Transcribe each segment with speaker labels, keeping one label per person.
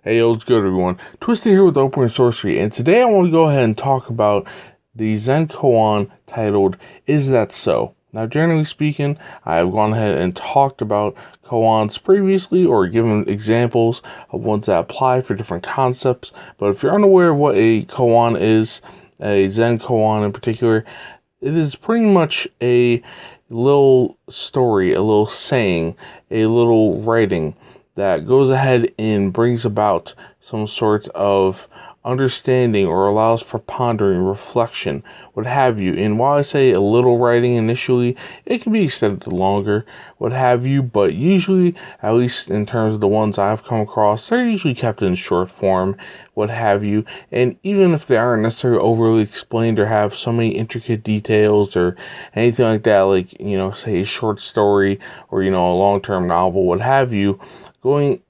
Speaker 1: Hey, what's good, everyone? Twisted here with Open Sorcery, and today I want to go ahead and talk about the Zen Koan titled, Is That So? Now, generally speaking, I have gone ahead and talked about koans previously or given examples of ones that apply for different concepts, but if you're unaware of what a koan is, a Zen koan in particular, it is pretty much a little story, a little saying, a little writing that goes ahead and brings about some sort of understanding or allows for pondering, reflection, what have you. And while I say a little writing initially, it can be extended longer, what have you, but usually, at least in terms of the ones I've come across, they're usually kept in short form, what have you. And even if they aren't necessarily overly explained or have so many intricate details or anything like that, like, say a short story or, a long-term novel, what have you,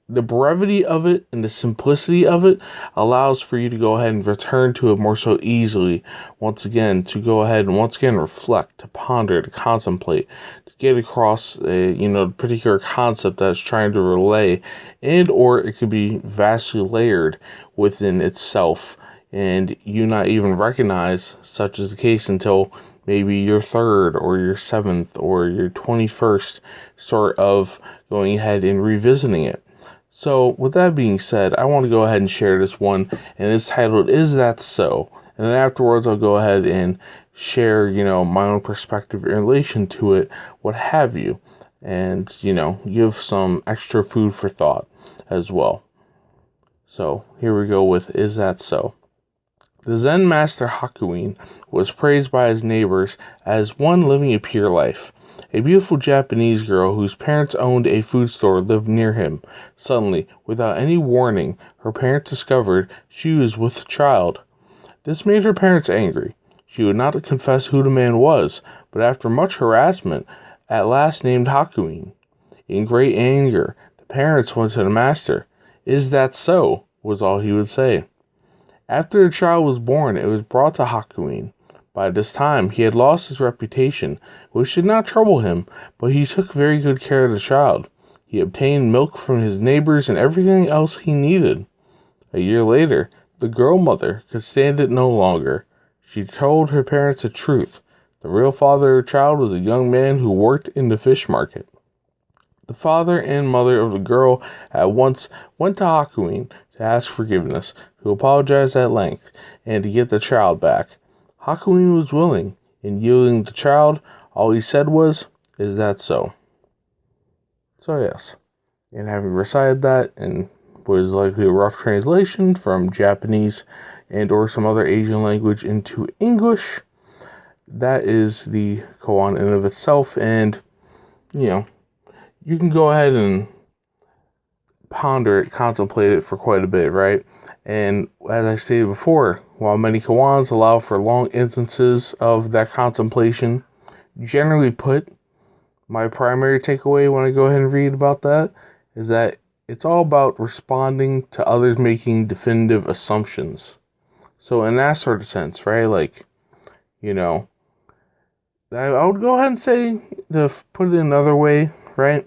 Speaker 1: the brevity of it and the simplicity of it allows for you to go ahead and return to it more so easily. Once again, to go ahead and once again reflect, to ponder, to contemplate, to get across a particular concept that's trying to relay, and or it could be vastly layered within itself, and you not even recognize such is the case until maybe your third or your seventh or your 21st sort of going ahead and revisiting it. So with that being said, I want to go ahead and share this one, and it's titled, Is That So? And then afterwards I'll go ahead and share, my own perspective in relation to it, what have you, and, give some extra food for thought as well. So here we go with Is That So? The Zen master Hakuin was praised by his neighbors as one living a pure life. A beautiful Japanese girl whose parents owned a food store lived near him. Suddenly, without any warning, her parents discovered she was with child. This made her parents angry. She would not confess who the man was, but after much harassment, at last named Hakuin. In great anger, the parents went to the master. Is that so? Was all he would say. After the child was born, it was brought to Hakuin. By this time, he had lost his reputation, which did not trouble him, but he took very good care of the child. He obtained milk from his neighbors and everything else he needed. A year later, the girl mother could stand it no longer. She told her parents the truth. The real father of the child was a young man who worked in the fish market. The father and mother of the girl at once went to Hakuin to ask forgiveness, who apologized at length, and to get the child back. Hakuin was willing. In yielding the child, all he said was, Is that so? So yes, and having recited that, and was likely a rough translation from Japanese and or some other Asian language into English, that is the koan in and of itself, and, you can go ahead and ponder it, contemplate it for quite a bit, right? And as I stated before, while many koans allow for long instances of that contemplation, generally put, my primary takeaway when I go ahead and read about that is that it's all about responding to others making definitive assumptions. So in that sort of sense, right, like, I would go ahead and say, to put it another way, right,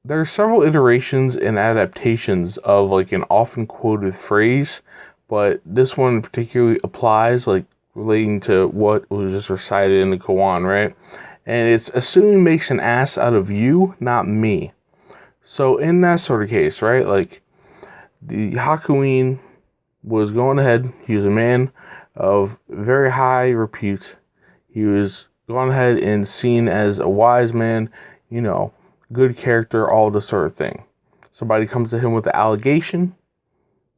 Speaker 1: there are several iterations and adaptations of like an often quoted phrase, but this one particularly applies, like relating to what was just recited in the koan, right? And it's assuming makes an ass out of you, not me. So in that sort of case, right, like the Hakuin was going ahead, he was a man of very high repute. He was going ahead and seen as a wise man, good character, all this sort of thing. Somebody comes to him with the allegation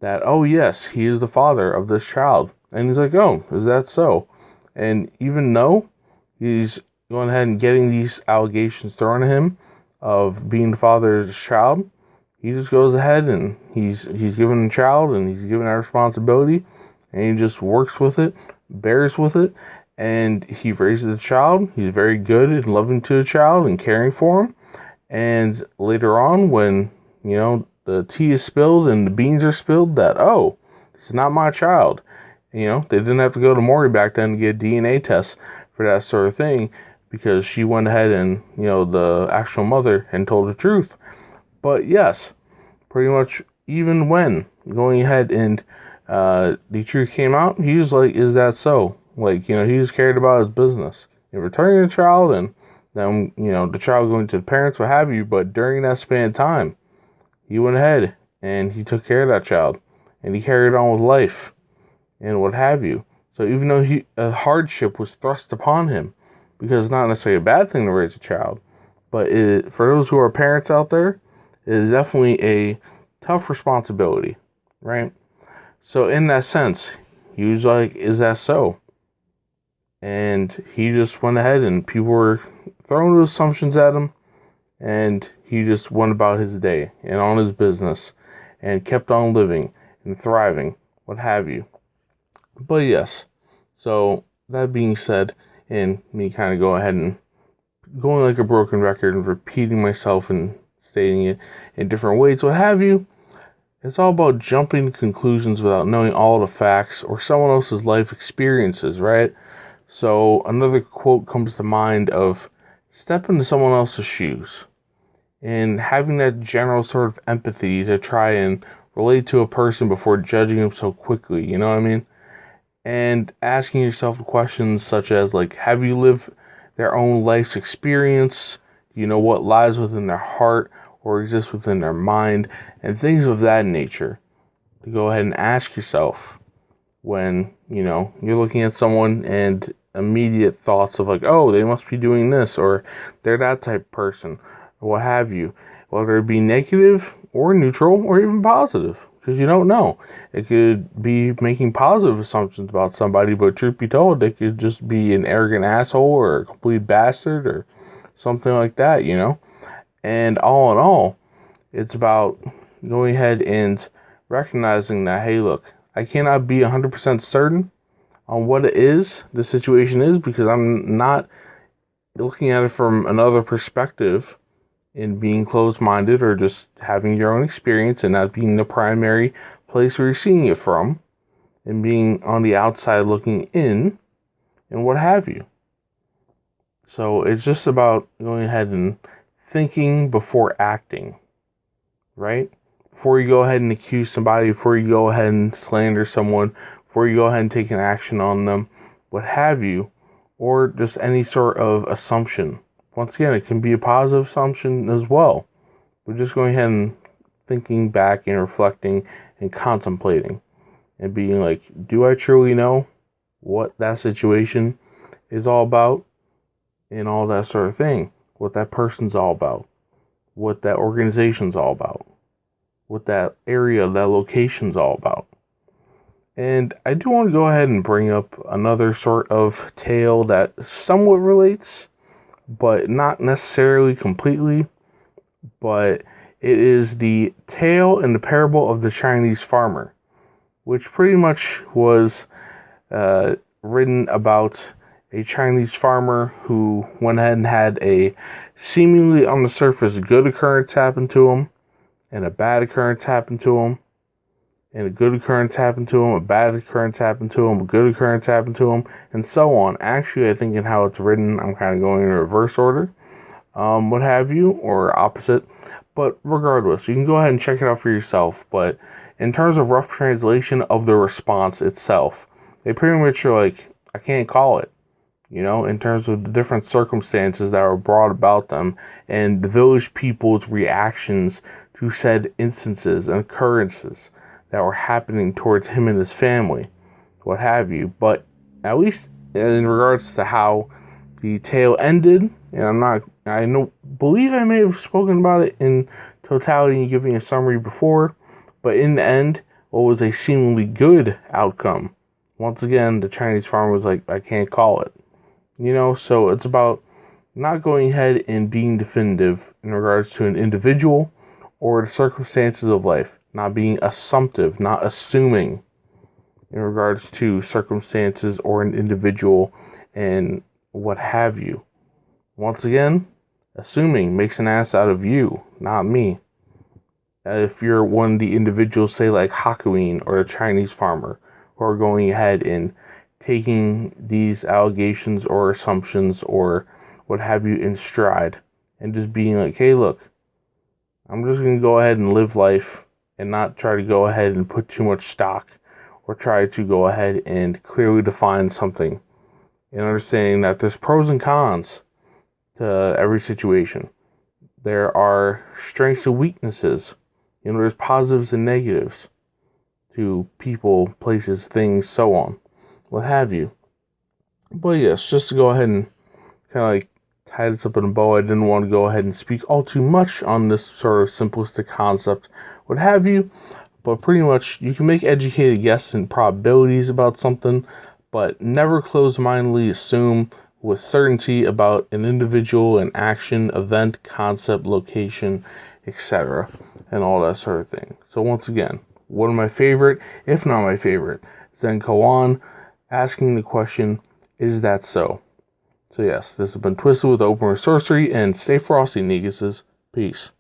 Speaker 1: that, oh yes, he is the father of this child. And he's like, oh, is that so? And even though he's going ahead and getting these allegations thrown at him of being the father of this child, he just goes ahead and he's given the child and he's given that responsibility, and he just works with it, bears with it, and he raises the child. He's very good and loving to the child and caring for him. And later on, when, the tea is spilled and the beans are spilled, that, oh, this is not my child. They didn't have to go to Maury back then to get a DNA test for that sort of thing, because she went ahead and, the actual mother and told the truth. But yes, pretty much even when going ahead and the truth came out, he was like, is that so? Like, he just cared about his business. And returning the child, and then, the child going to the parents, what have you. But during that span of time, he went ahead and he took care of that child. And he carried on with life and what have you. So even though a hardship was thrust upon him, because it's not necessarily a bad thing to raise a child, but for those who are parents out there, it is definitely a tough responsibility, right? So in that sense, he was like, is that so? And he just went ahead, and people were throwing those assumptions at him, and he just went about his day and on his business and kept on living and thriving, what have you. But yes, so that being said, and me kind of go ahead and going like a broken record and repeating myself and stating it in different ways, what have you, it's all about jumping to conclusions without knowing all the facts or someone else's life experiences, right? So another quote comes to mind of step into someone else's shoes and having that general sort of empathy to try and relate to a person before judging them so quickly, you know what I mean? And asking yourself questions such as, like, have you lived their own life's experience? Do you know what lies within their heart or exists within their mind? And things of that nature. To go ahead and ask yourself when, you're looking at someone and immediate thoughts of like, oh, they must be doing this, or they're that type of person, or what have you. Whether it be negative or neutral or even positive. Because you don't know. It could be making positive assumptions about somebody, but truth be told, they could just be an arrogant asshole or a complete bastard or something like that, And all in all, it's about going ahead and recognizing that, hey, look, I cannot be 100% certain on what it is, the situation is, because I'm not looking at it from another perspective in being closed-minded or just having your own experience and not being the primary place where you're seeing it from and being on the outside looking in and what have you. So it's just about going ahead and thinking before acting, right? Before you go ahead and accuse somebody, before you go ahead and slander someone, before you go ahead and take an action on them, what have you, or just any sort of assumption. Once again, it can be a positive assumption as well. We're just going ahead and thinking back and reflecting and contemplating and being like, do I truly know what that situation is all about and all that sort of thing? What that person's all about, what that organization's all about, what that area, that location's all about. And I do want to go ahead and bring up another sort of tale that somewhat relates, but not necessarily completely. But it is the tale and the parable of the Chinese farmer, which pretty much was written about a Chinese farmer who went ahead and had a seemingly on the surface good occurrence happen to him, and a bad occurrence happen to him, and a good occurrence happened to him, a bad occurrence happened to him, a good occurrence happened to him, and so on. Actually, I think in how it's written, I'm kind of going in reverse order, what have you, or opposite. But regardless, you can go ahead and check it out for yourself. But in terms of rough translation of the response itself, they pretty much are like, I can't call it. In terms of the different circumstances that were brought about them and the village people's reactions to said instances and occurrences that were happening towards him and his family, what have you. But at least in regards to how the tale ended, and believe I may have spoken about it in totality and giving a summary before, but in the end, what was a seemingly good outcome. Once again, the Chinese farmer was like, I can't call it. So it's about not going ahead and being definitive in regards to an individual or the circumstances of life. Not being assumptive, not assuming in regards to circumstances or an individual and what have you. Once again, assuming makes an ass out of you, not me. If you're one of the individuals, say like Hakuin or a Chinese farmer, who are going ahead and taking these allegations or assumptions or what have you in stride and just being like, hey, look, I'm just going to go ahead and live life and not try to go ahead and put too much stock or try to go ahead and clearly define something, and understanding that there's pros and cons to every situation. There are strengths and weaknesses. There's positives and negatives to people, places, things, so on, what have you. But yes, just to go ahead and kind of like tie this up in a bow, I didn't want to go ahead and speak all too much on this sort of simplistic concept, what have you. But pretty much, you can make educated guesses and probabilities about something, but never close-mindedly assume with certainty about an individual, an action, event, concept, location, etc., and all that sort of thing. So once again, one of my favorite, if not my favorite, Zen Koan, asking the question, is that so? So yes, this has been Twisted with Open Sorcery, and stay frosty, Neguses. Peace.